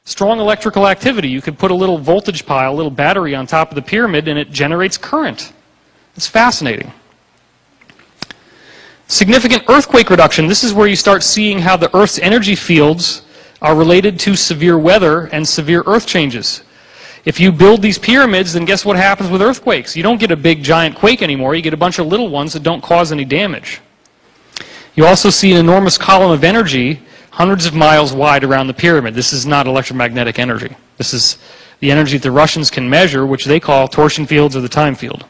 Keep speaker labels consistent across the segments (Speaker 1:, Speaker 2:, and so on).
Speaker 1: Strong electrical activity. You could put a little voltage pile, a little battery on top of the pyramid, and it generates current. It's fascinating. Significant earthquake reduction. This is where you start seeing how the Earth's energy fields are related to severe weather and severe earth changes. If you build these pyramids, then guess what happens with earthquakes? You don't get a big giant quake anymore. You get a bunch of little ones that don't cause any damage. You also see an enormous column of energy hundreds of miles wide around the pyramid. This is not electromagnetic energy. This is the energy that the Russians can measure, which they call torsion fields or the time field.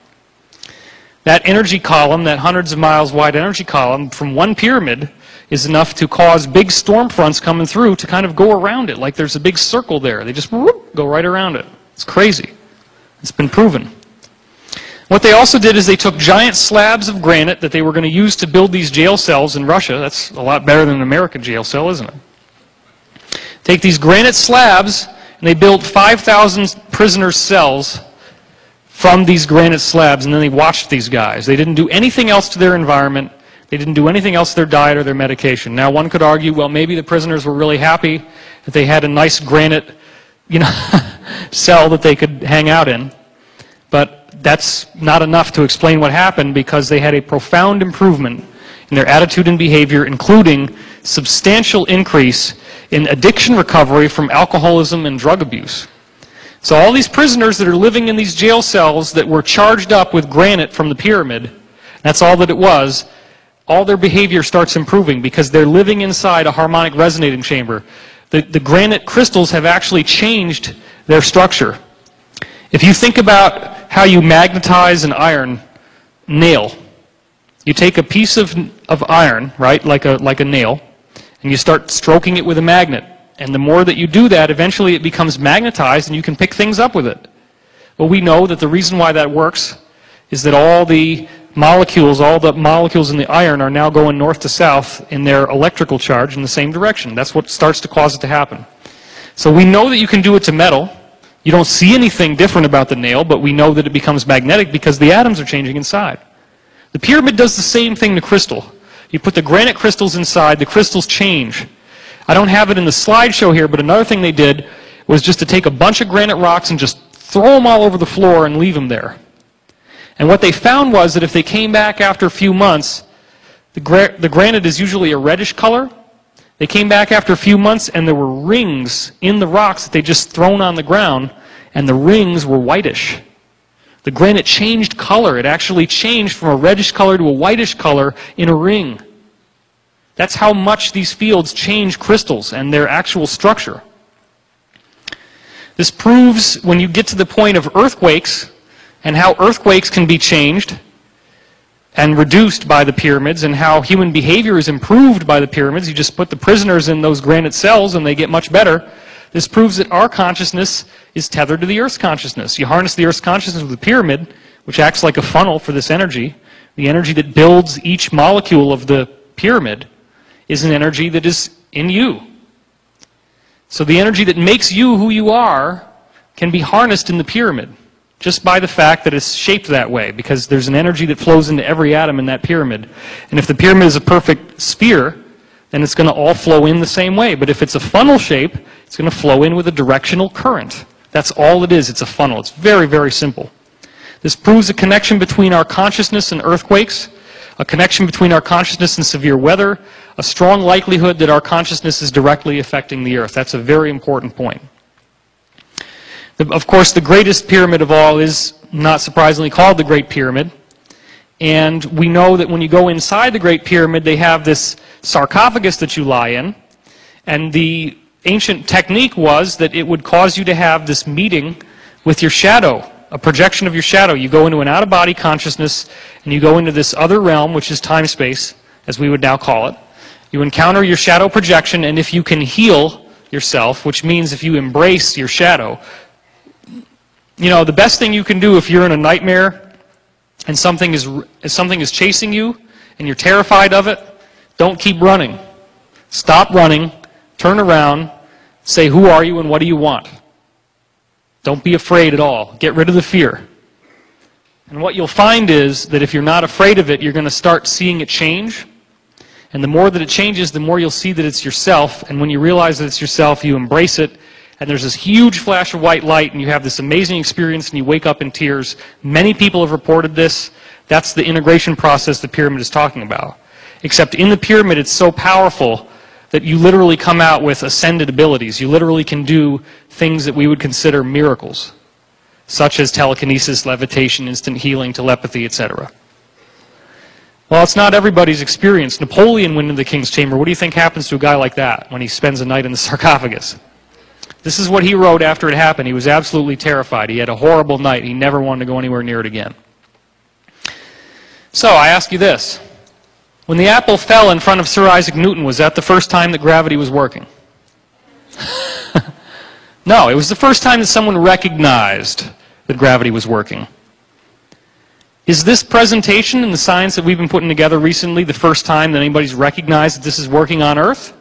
Speaker 1: That energy column, that hundreds of miles wide energy column from one pyramid, is enough to cause big storm fronts coming through to kind of go around it, like there's a big circle there. They just whoop, go right around it. It's crazy. It's been proven. What they also did is they took giant slabs of granite that they were going to use to build these jail cells in Russia. That's a lot better than an American jail cell, isn't it? Take these granite slabs, and they built 5,000 prisoner cells from these granite slabs, and then they watched these guys. They didn't do anything else to their environment. They didn't do anything else to their diet or their medication. Now, one could argue, well, maybe the prisoners were really happy that they had a nice granite, cell that they could hang out in. But that's not enough to explain what happened, because they had a profound improvement in their attitude and behavior, including substantial increase in addiction recovery from alcoholism and drug abuse. So all these prisoners that are living in these jail cells that were charged up with granite from the pyramid, that's all that it was, all their behavior starts improving because they're living inside a harmonic resonating chamber. The granite crystals have actually changed their structure. If you think about how you magnetize an iron nail, you take a piece of iron, right, like a nail, and you start stroking it with a magnet. And the more that you do that, eventually it becomes magnetized and you can pick things up with it. Well, we know that the reason why that works is that all the molecules in the iron are now going north to south in their electrical charge in the same direction. That's what starts to cause it to happen. So we know that you can do it to metal. You don't see anything different about the nail, but we know that it becomes magnetic because the atoms are changing inside. The pyramid does the same thing to crystal. You put the granite crystals inside, the crystals change. I don't have it in the slideshow here, but another thing they did was just to take a bunch of granite rocks and just throw them all over the floor and leave them there. And what they found was that if they came back after a few months, the granite is usually a reddish color. They came back after a few months and there were rings in the rocks that they just thrown on the ground, and the rings were whitish. The granite changed color. It actually changed from a reddish color to a whitish color in a ring. That's how much these fields change crystals and their actual structure. This proves, when you get to the point of earthquakes, and how earthquakes can be changed and reduced by the pyramids, and how human behavior is improved by the pyramids. You just put the prisoners in those granite cells and they get much better. This proves that our consciousness is tethered to the Earth's consciousness. You harness the Earth's consciousness with the pyramid, which acts like a funnel for this energy. The energy that builds each molecule of the pyramid is an energy that is in you. So the energy that makes you who you are can be harnessed in the pyramid, just by the fact that it's shaped that way, because there's an energy that flows into every atom in that pyramid. And if the pyramid is a perfect sphere, then it's going to all flow in the same way. But if it's a funnel shape, it's going to flow in with a directional current. That's all it is. It's a funnel. It's very, very simple. This proves a connection between our consciousness and earthquakes, a connection between our consciousness and severe weather, a strong likelihood that our consciousness is directly affecting the Earth. That's a very important point. Of course, the greatest pyramid of all is, not surprisingly, called the Great Pyramid. And we know that when you go inside the Great Pyramid, they have this sarcophagus that you lie in. And the ancient technique was that it would cause you to have this meeting with your shadow, a projection of your shadow. You go into an out-of-body consciousness, and you go into this other realm, which is time-space, as we would now call it. You encounter your shadow projection, and if you can heal yourself, which means if you embrace your shadow, the best thing you can do if you're in a nightmare and something is chasing you and you're terrified of it, don't keep running. Stop running, turn around, say, who are you and what do you want? Don't be afraid at all. Get rid of the fear. And what you'll find is that if you're not afraid of it, you're going to start seeing it change. And the more that it changes, the more you'll see that it's yourself. And when you realize that it's yourself, you embrace it. and there's this huge flash of white light, and you have this amazing experience, and you wake up in tears. Many people have reported this. That's the integration process the pyramid is talking about. Except in the pyramid, it's so powerful that you literally come out with ascended abilities. You literally can do things that we would consider miracles, such as telekinesis, levitation, instant healing, telepathy, etc. Well, it's not everybody's experience. Napoleon went into the king's chamber. What do you think happens to a guy like that when he spends a night in the sarcophagus? This is what he wrote after it happened. He was absolutely terrified. He had a horrible night. He never wanted to go anywhere near it again. So, I ask you this. When the apple fell in front of Sir Isaac Newton, was that the first time that gravity was working? No, it was the first time that someone recognized that gravity was working. Is this presentation and the science that we've been putting together recently the first time that anybody's recognized that this is working on Earth?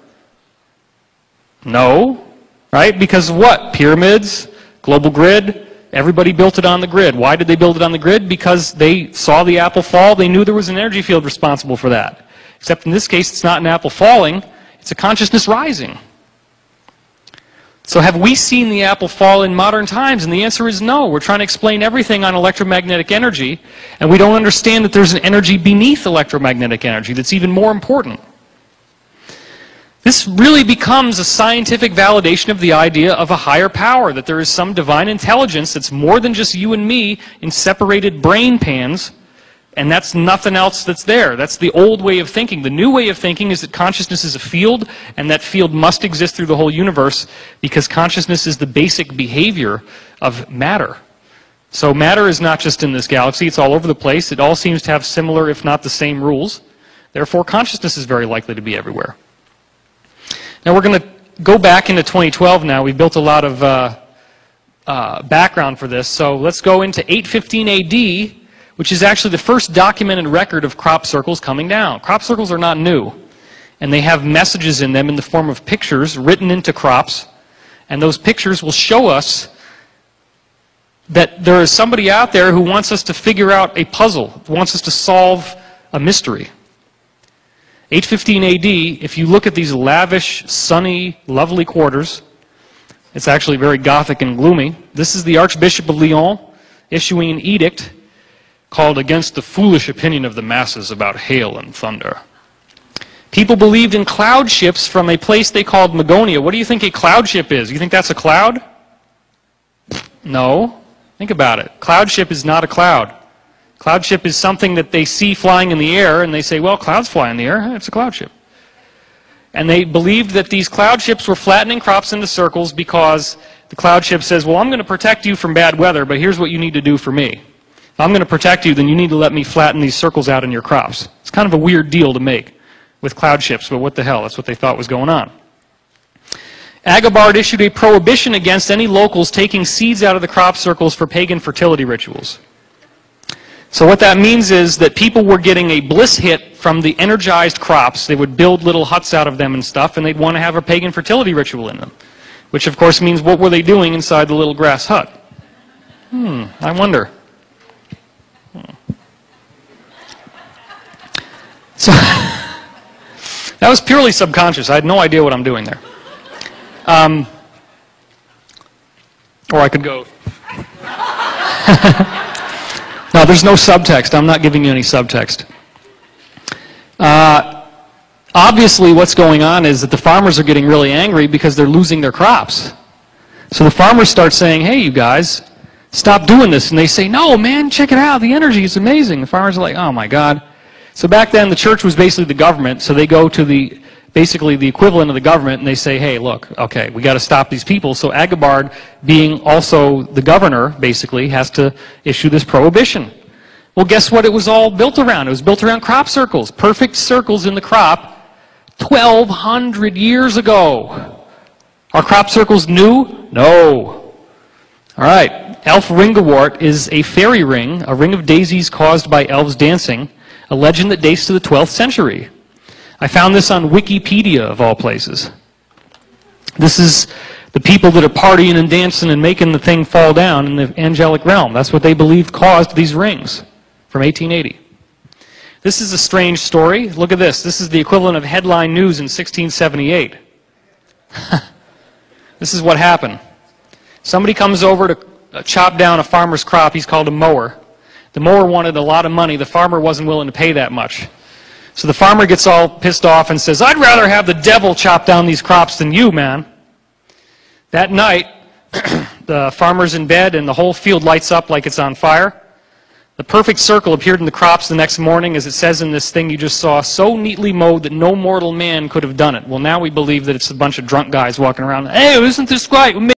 Speaker 1: No. Right? Because of what? Pyramids, global grid, everybody built it on the grid. Why did they build it on the grid? Because they saw the apple fall, they knew there was an energy field responsible for that. Except in this case, it's not an apple falling, it's a consciousness rising. So have we seen the apple fall in modern times? And the answer is no. We're trying to explain everything on electromagnetic energy, and we don't understand that there's an energy beneath electromagnetic energy that's even more important. This really becomes a scientific validation of the idea of a higher power, that there is some divine intelligence that's more than just you and me in separated brain pans, and that's nothing else that's there. That's the old way of thinking. The new way of thinking is that consciousness is a field, and that field must exist through the whole universe because consciousness is the basic behavior of matter. So matter is not just in this galaxy, it's all over the place. It all seems to have similar, if not the same, rules. Therefore, consciousness is very likely to be everywhere. Now we're going to go back into 2012 now. We built a lot of background for this. So let's go into 815 AD, which is actually the first documented record of crop circles coming down. Crop circles are not new. And they have messages in them in the form of pictures written into crops. And those pictures will show us that there is somebody out there who wants us to figure out a puzzle, wants us to solve a mystery. 815 AD, if you look at these lavish, sunny, lovely quarters, it's actually very Gothic and gloomy. This is the Archbishop of Lyon issuing an edict called Against the Foolish Opinion of the Masses About Hail and Thunder. People believed in cloud ships from a place they called Magonia. What do you think a cloud ship is? You think that's a cloud? No. Think about it. Cloud ship is not a cloud. Cloud ship is something that they see flying in the air, and they say, well, clouds fly in the air. It's a cloud ship. And they believed that these cloud ships were flattening crops into circles because the cloud ship says, well, I'm going to protect you from bad weather, but here's what you need to do for me. If I'm going to protect you, then you need to let me flatten these circles out in your crops. It's kind of a weird deal to make with cloud ships, but what the hell? That's what they thought was going on. Agobard issued a prohibition against any locals taking seeds out of the crop circles for pagan fertility rituals. So what that means is that people were getting a bliss hit from the energized crops. They would build little huts out of them and stuff, and they'd want to have a pagan fertility ritual in them. Which, of course, means what were they doing inside the little grass hut? I wonder. So, that was purely subconscious. I had no idea what I'm doing there. Or I could go... No, there's no subtext. I'm not giving you any subtext. Obviously, what's going on is that the farmers are getting really angry because they're losing their crops. So the farmers start saying, hey, you guys, stop doing this. And they say, no, man, check it out. The energy is amazing. The farmers are like, oh, my God. So back then, the church was basically the government. So they go to basically the equivalent of the government, and they say, hey, look, okay, we got to stop these people. So Agobard, being also the governor, basically, has to issue this prohibition. Well, guess what it was all built around? It was built around crop circles, perfect circles in the crop 1,200 years ago. Are crop circles new? No. All right, Elf Ringewort is a fairy ring, a ring of daisies caused by elves dancing, a legend that dates to the 12th century. I found this on Wikipedia, of all places. This is the people that are partying and dancing and making the thing fall down in the angelic realm. That's what they believed caused these rings from 1880. This is a strange story. Look at this. This is the equivalent of headline news in 1678. This is what happened. Somebody comes over to chop down a farmer's crop. He's called a mower. The mower wanted a lot of money. The farmer wasn't willing to pay that much. So the farmer gets all pissed off and says, I'd rather have the devil chop down these crops than you, man. That night, the farmer's in bed and the whole field lights up like it's on fire. The perfect circle appeared in the crops the next morning, as it says in this thing you just saw, so neatly mowed that no mortal man could have done it. Well, now we believe that it's a bunch of drunk guys walking around. Hey, isn't this great?